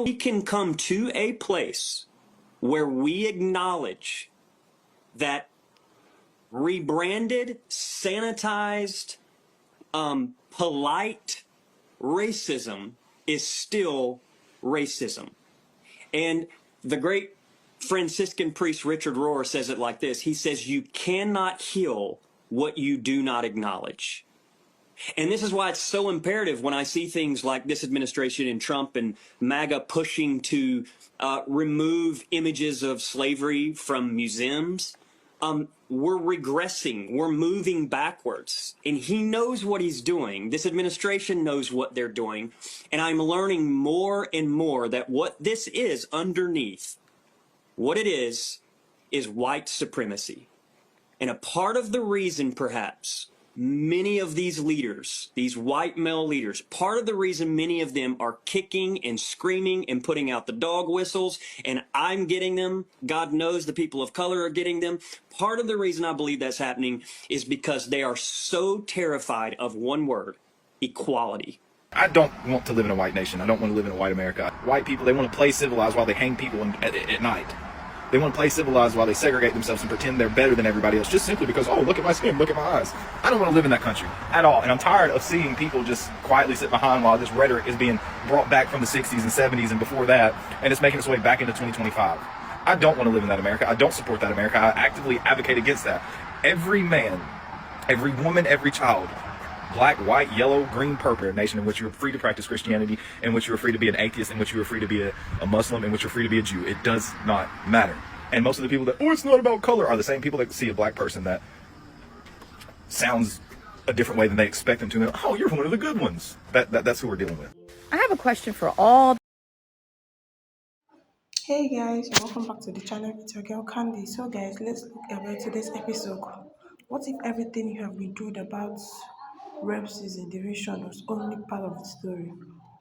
we can come to a place where we acknowledge that rebranded, sanitized, polite racism is still racism. And the great Franciscan priest Richard Rohr says it like this. He says, you cannot heal what you do not acknowledge. And this is why it's so imperative when I see things like this administration and Trump and MAGA pushing to remove images of slavery from museums. We're regressing. We're moving backwards. And he knows what he's doing. This administration knows what they're doing. And I'm learning more and more that what this is underneath, what it is white supremacy. And a part of the reason, perhaps, many of these leaders, these white male leaders, part of the reason many of them are kicking and screaming and putting out the dog whistles, and I'm getting them, God knows the people of color are getting them, part of the reason I believe that's happening is because they are so terrified of one word, equality. I don't want to live in a white nation. I don't want to live in a white America. White people, they want to play civilized while they hang people at night. They want to play civilized while they segregate themselves and pretend they're better than everybody else just simply because, oh, look at my skin, look at my eyes. I don't want to live in that country at all. And I'm tired of seeing people just quietly sit behind while this rhetoric is being brought back from the 60s and 70s and before that, and it's making its way back into 2025. I don't want to live in that America. I don't support that America. I actively advocate against that. Every man, every woman, every child, black, white, yellow, green, purple, a nation in which you're free to practice Christianity, in which you're free to be an atheist, in which you're free to be a Muslim, in which you're free to be a Jew. It does not matter. And most of the people that, oh, it's not about color, are the same people that see a black person that sounds a different way than they expect them to. And they're, oh, you're one of the good ones. That's who we're dealing with. I have a question for all. Hey guys, welcome back to the channel. It's your girl Candy. So guys, let's look about today's episode. What if everything you have been told about racism in the region was only part of the story?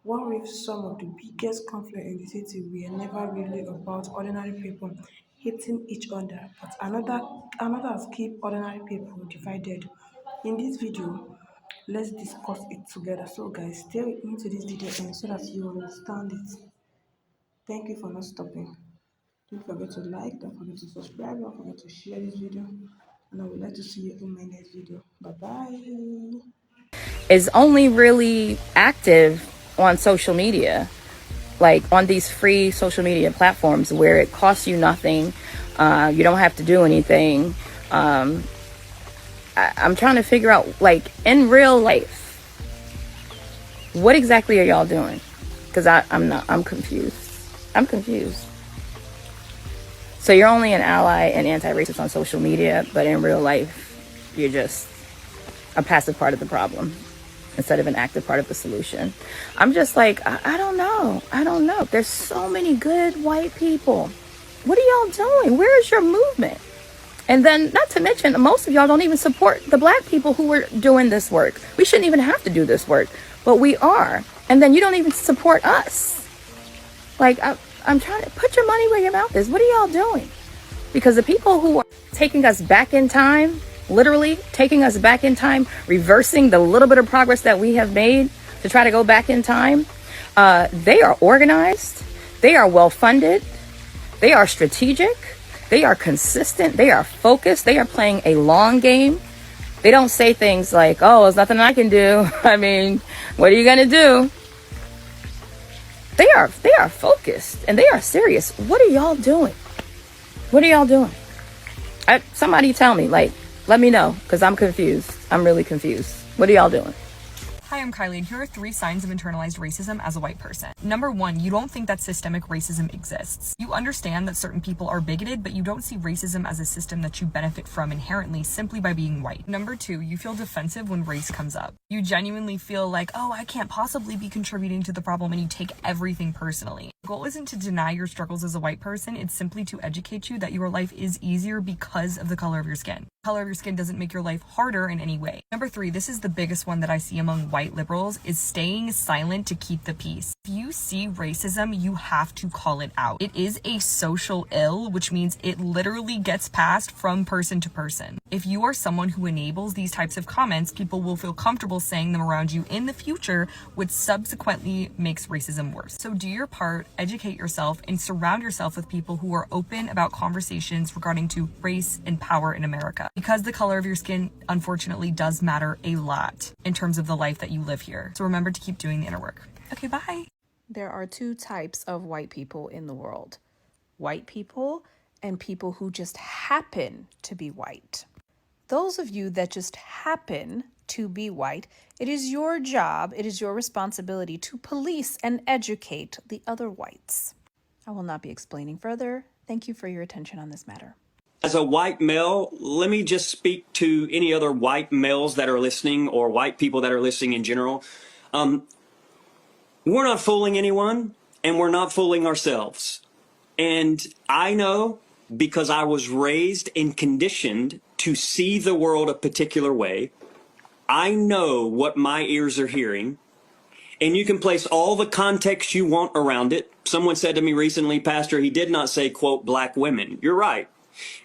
What if some of the biggest conflicts in the city were never really about ordinary people hating each other, but another keep ordinary people divided? In this video, let's discuss it together. So guys, stay with me to this video and so that you understand it. Thank you for not stopping. Don't forget to like, don't forget to subscribe, don't forget to share this video. And I would like to see you in my next video. Bye bye. Is only really active on social media, like on these free social media platforms where it costs you nothing. You don't have to do anything. I'm trying to figure out, like, in real life, what exactly are y'all doing? Because I'm confused. I'm confused. So you're only an ally and anti-racist on social media, but in real life, you're just a passive part of the problem instead of an active part of the solution. I'm just like, I don't know. There's so many good white people. What are y'all doing? Where is your movement? And then, not to mention, most of y'all don't even support the black people who are doing this work. We shouldn't even have to do this work, but we are. And then you don't even support us. Like, I'm trying to put your money where your mouth is. What are y'all doing? Because the people who are taking us back in time, literally taking us back in time, reversing the little bit of progress that we have made to try to go back in time, they are organized, they are well-funded, they are strategic, they are consistent, they are focused, they are playing a long game. They don't say things like, oh, there's nothing I can do. I mean, what are you gonna do? They are focused and they are serious. What are y'all doing? What are y'all doing? Somebody tell me, like, let me know, because I'm confused. I'm really confused. What are y'all doing? Hi, I'm Kylie, and here are 3 signs of internalized racism as a white person. Number 1, you don't think that systemic racism exists. You understand that certain people are bigoted, but you don't see racism as a system that you benefit from inherently simply by being white. Number 2, you feel defensive when race comes up. You genuinely feel like, oh, I can't possibly be contributing to the problem, and you take everything personally. The goal isn't to deny your struggles as a white person, it's simply to educate you that your life is easier because of the color of your skin. The color of your skin doesn't make your life harder in any way. Number 3, this is the biggest one that I see among white liberals, is staying silent to keep the peace. If you see racism, you have to call it out. It is a social ill, which means it literally gets passed from person to person. If you are someone who enables these types of comments, people will feel comfortable saying them around you in the future, which subsequently makes racism worse. So do your part, educate yourself and surround yourself with people who are open about conversations regarding to race and power in America. Because the color of your skin, unfortunately, does matter a lot in terms of the life that you live here. So remember to keep doing the inner work. Okay, bye. There are two types of white people in the world: white people and people who just happen to be white. Those of you that just happen to be white, it is your job, it is your responsibility to police and educate the other whites. I will not be explaining further. Thank you for your attention on this matter. As a white male, let me just speak to any other white males that are listening, or white people that are listening in general. We're not fooling anyone, and we're not fooling ourselves. And I know, because I was raised and conditioned to see the world a particular way, I know what my ears are hearing, and you can place all the context you want around it. Someone said to me recently, Pastor, he did not say, quote, black women. You're right.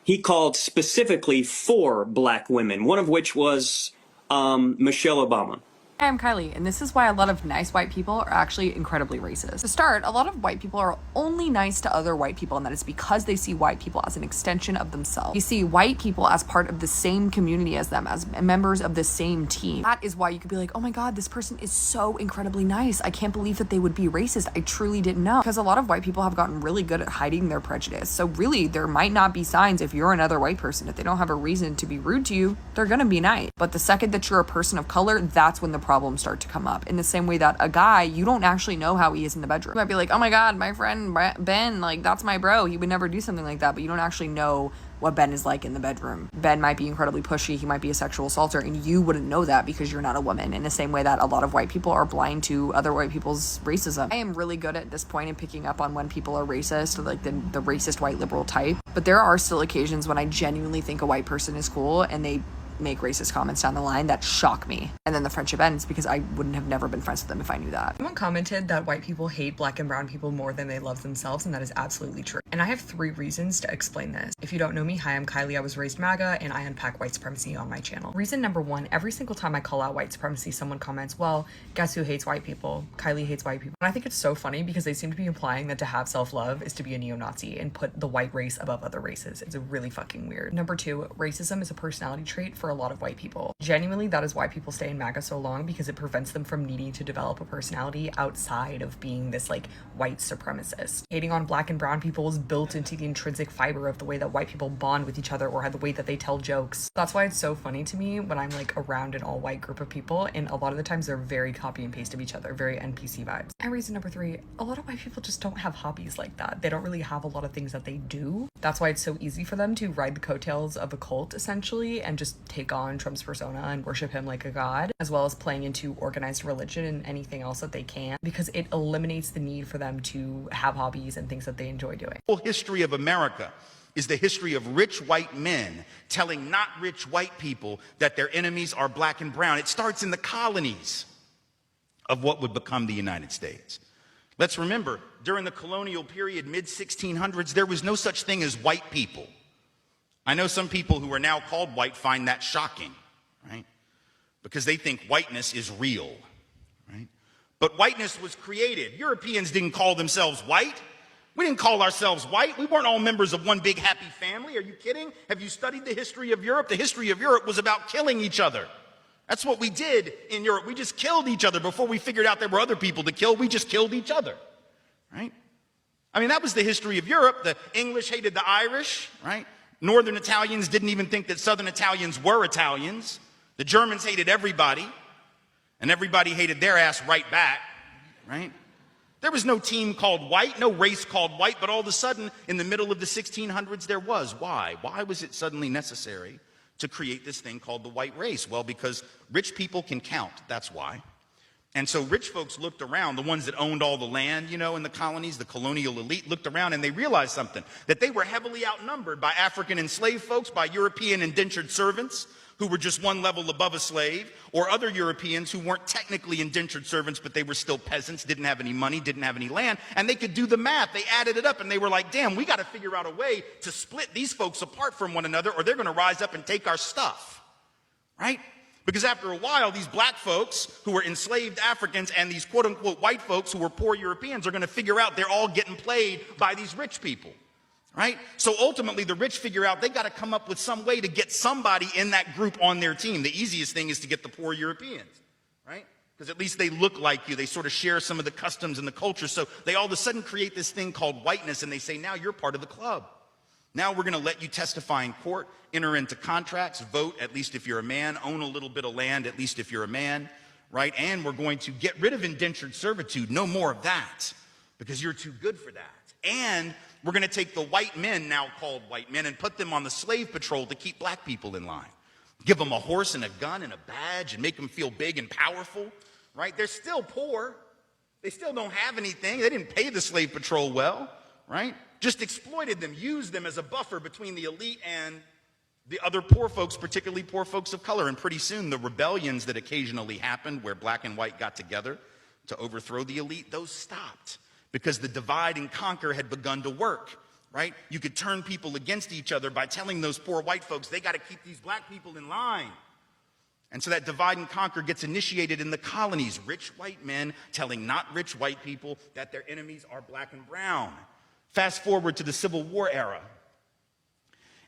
He called specifically 4 black women, one of which was Michelle Obama. Hi, I'm Kylie, and this is why a lot of nice white people are actually incredibly racist. To start, a lot of white people are only nice to other white people, and that is because they see white people as an extension of themselves. You see white people as part of the same community as them, as members of the same team. That is why you could be like, oh my god, this person is so incredibly nice. I can't believe that they would be racist. I truly didn't know. Because a lot of white people have gotten really good at hiding their prejudice. So really, there might not be signs if you're another white person. If they don't have a reason to be rude to you, they're gonna be nice. But the second that you're a person of color, that's when the problems start to come up. In the same way that a guy, you don't actually know how he is in the bedroom. You might be like, oh my god, my friend Ben, like, that's my bro, he would never do something like that, but you don't actually know what Ben is like in the bedroom. Ben might be incredibly pushy, he might be a sexual assaulter, and you wouldn't know that because you're not a woman. In the same way that a lot of white people are blind to other white people's racism. I am really good at this point in picking up on when people are racist, like the racist white liberal type, but there are still occasions when I genuinely think a white person is cool and they make racist comments down the line that shock me, and then the friendship ends because I wouldn't have never been friends with them if I knew that. Someone commented that white people hate black and brown people more than they love themselves, and that is absolutely true. And I have 3 reasons to explain this. If you don't know me, hi, I'm Kylie. I was raised MAGA, and I unpack white supremacy on my channel. Reason number 1, every single time I call out white supremacy, someone comments, well, guess who hates white people? Kylie hates white people. And I think it's so funny because they seem to be implying that to have self-love is to be a neo-Nazi and put the white race above other races. It's really fucking weird. Number 2, racism is a personality trait for a lot of white people. Genuinely, that is why people stay in MAGA so long, because it prevents them from needing to develop a personality outside of being this like white supremacist. Hating on black and brown people is built into the intrinsic fiber of the way that white people bond with each other or the way that they tell jokes. That's why it's so funny to me when I'm like around an all white group of people, and a lot of the times they're very copy and paste of each other, very NPC vibes. And reason number 3, a lot of white people just don't have hobbies like that. They don't really have a lot of things that they do. That's why it's so easy for them to ride the coattails of a cult essentially and just take on Trump's persona and worship him like a god, as well as playing into organized religion and anything else that they can, because it eliminates the need for them to have hobbies and things that they enjoy doing. The whole history of America is the history of rich white men telling not rich white people that their enemies are black and brown. It starts in the colonies of what would become the United States. Let's remember, during the colonial period, mid-1600s, there was no such thing as white people. I know some people who are now called white find that shocking, right? Because they think whiteness is real, right? But whiteness was created. Europeans didn't call themselves white. We didn't call ourselves white. We weren't all members of one big happy family. Are you kidding? Have you studied the history of Europe? The history of Europe was about killing each other. That's what we did in Europe. We just killed each other before we figured out there were other people to kill. We just killed each other, right? I mean, that was the history of Europe. The English hated the Irish, right? Northern Italians didn't even think that Southern Italians were Italians. The Germans hated everybody, and everybody hated their ass right back, right? There was no team called white, no race called white, but all of a sudden, in the middle of the 1600s, there was. Why? Why was it suddenly necessary to create this thing called the white race? Well, because rich people can count, that's why. And so rich folks looked around, the ones that owned all the land, you know, in the colonies, the colonial elite looked around and they realized something, that they were heavily outnumbered by African enslaved folks, by European indentured servants who were just one level above a slave, or other Europeans who weren't technically indentured servants, but they were still peasants, didn't have any money, didn't have any land, and they could do the math. They added it up and they were like, damn, we got to figure out a way to split these folks apart from one another or they're going to rise up and take our stuff, right? Because after a while, these black folks who were enslaved Africans and these quote unquote white folks who were poor Europeans are going to figure out they're all getting played by these rich people, right? So ultimately, the rich figure out they got to come up with some way to get somebody in that group on their team. The easiest thing is to get the poor Europeans, right? Because at least they look like you. They sort of share some of the customs and the culture. So they all of a sudden create this thing called whiteness, and they say, now you're part of the club. Now we're going to let you testify in court, enter into contracts, vote, at least if you're a man, own a little bit of land, at least if you're a man, right? And we're going to get rid of indentured servitude. No more of that, because you're too good for that. And we're going to take the white men, now called white men, and put them on the slave patrol to keep black people in line. Give them a horse and a gun and a badge and make them feel big and powerful, right? They're still poor. They still don't have anything. They didn't pay the slave patrol well, right? Just exploited them, used them as a buffer between the elite and the other poor folks, particularly poor folks of color. And pretty soon, the rebellions that occasionally happened where black and white got together to overthrow the elite, those stopped because the divide and conquer had begun to work, right? You could turn people against each other by telling those poor white folks, they got to keep these black people in line. And so that divide and conquer gets initiated in the colonies. Rich white men telling not rich white people that their enemies are black and brown. Fast forward to the Civil War era.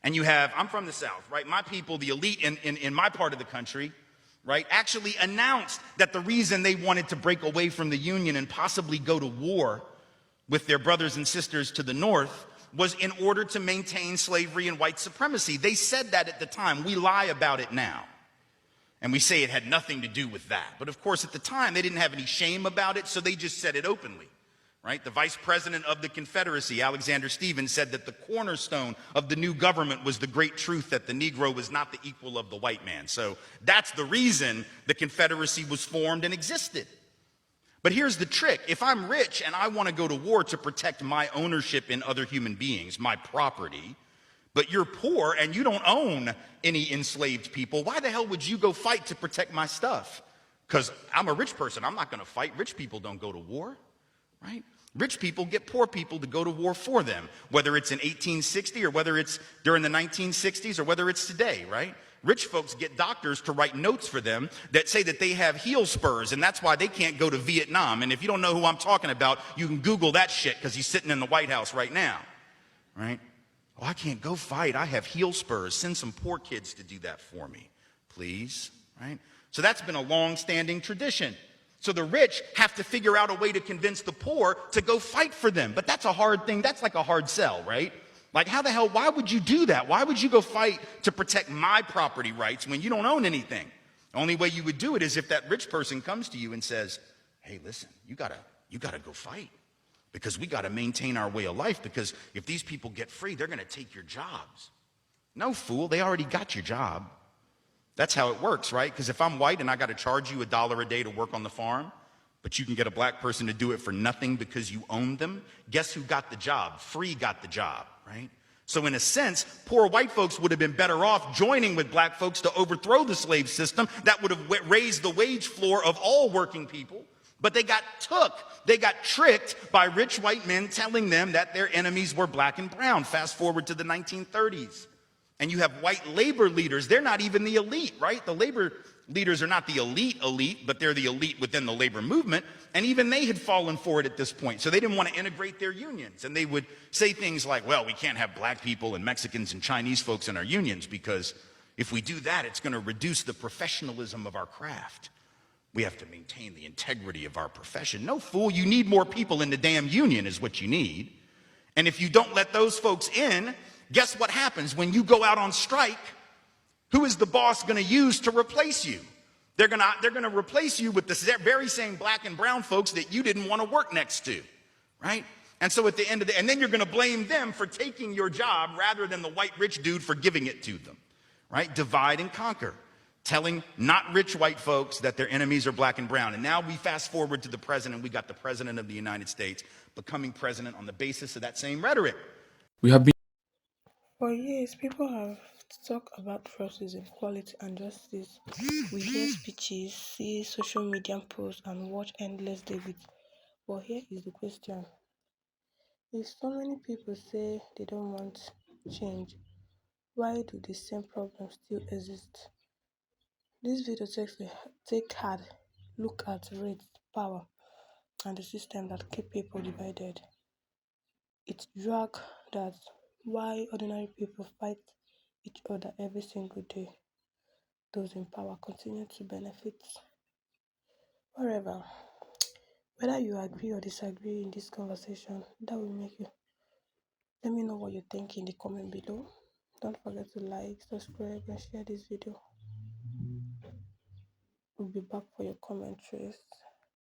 And you have, I'm from the South, right? My people, the elite in my part of the country, right, actually announced that the reason they wanted to break away from the Union and possibly go to war with their brothers and sisters to the North was in order to maintain slavery and white supremacy. They said that at the time. We lie about it now. And we say it had nothing to do with that. But of course, at the time, they didn't have any shame about it, so they just said it openly. Right? The vice president of the Confederacy, Alexander Stephens, said that the cornerstone of the new government was the great truth that the Negro was not the equal of the white man. So that's the reason the Confederacy was formed and existed. But here's the trick. If I'm rich and I want to go to war to protect my ownership in other human beings, my property, but you're poor and you don't own any enslaved people, why the hell would you go fight to protect my stuff? Because I'm a rich person. I'm not going to fight. Rich people don't go to war. Right? Rich people get poor people to go to war for them, whether it's in 1860 or whether it's during the 1960s or whether it's today, right? Rich folks get doctors to write notes for them that say that they have heel spurs and that's why they can't go to Vietnam. And if you don't know who I'm talking about, you can Google that shit because he's sitting in the White House right now, right? Oh, I can't go fight. I have heel spurs. Send some poor kids to do that for me, please, right? So that's been a long-standing tradition. So the rich have to figure out a way to convince the poor to go fight for them. But that's a hard thing. That's like a hard sell, right? Like, how the hell, why would you do that? Why would you go fight to protect my property rights when you don't own anything? The only way you would do it is if that rich person comes to you and says, hey, listen, you gotta go fight because we gotta maintain our way of life because if these people get free, they're gonna take your jobs. No, fool, they already got your job. That's how it works, right? Because if I'm white and I got to charge you $1 a day to work on the farm, but you can get a black person to do it for nothing because you own them, guess who got the job? Free got the job, right? So in a sense, poor white folks would have been better off joining with black folks to overthrow the slave system that would have raised the wage floor of all working people. But they got tricked by rich white men telling them that their enemies were black and brown. Fast forward to the 1930s. And you have white labor leaders. They're not even the elite, right? The labor leaders are not the elite, but they're the elite within the labor movement. And even they had fallen for it at this point. So they didn't want to integrate their unions. And they would say things like, well, we can't have black people and Mexicans and Chinese folks in our unions because if we do that, it's going to reduce the professionalism of our craft. We have to maintain the integrity of our profession. No, fool, you need more people in the damn union is what you need. And if you don't let those folks in, guess what happens when you go out on strike? Who is the boss going to use to replace you? They're going to replace you with the very same black and brown folks that you didn't want to work next to, right? And so at the end of and then you're going to blame them for taking your job rather than the white rich dude for giving it to them, right? Divide and conquer, telling not rich white folks that their enemies are black and brown. And now we fast forward to the president. We got the president of the United States becoming president on the basis of that same rhetoric. We have been For years, people have talked about racism, equality, and justice. We hear speeches, see social media posts, and watch endless debates. But here is the question. If so many people say they don't want change, why do the same problems still exist? This video take hard look at race, power, and the system that keep people divided. It drag that why ordinary people fight each other every single day. Those in power continue to benefit. Wherever, whether you agree or disagree in this conversation, that will make you. Let me know what you think in the comment below. Don't forget to like, subscribe, and share this video. We'll be back for your commentaries.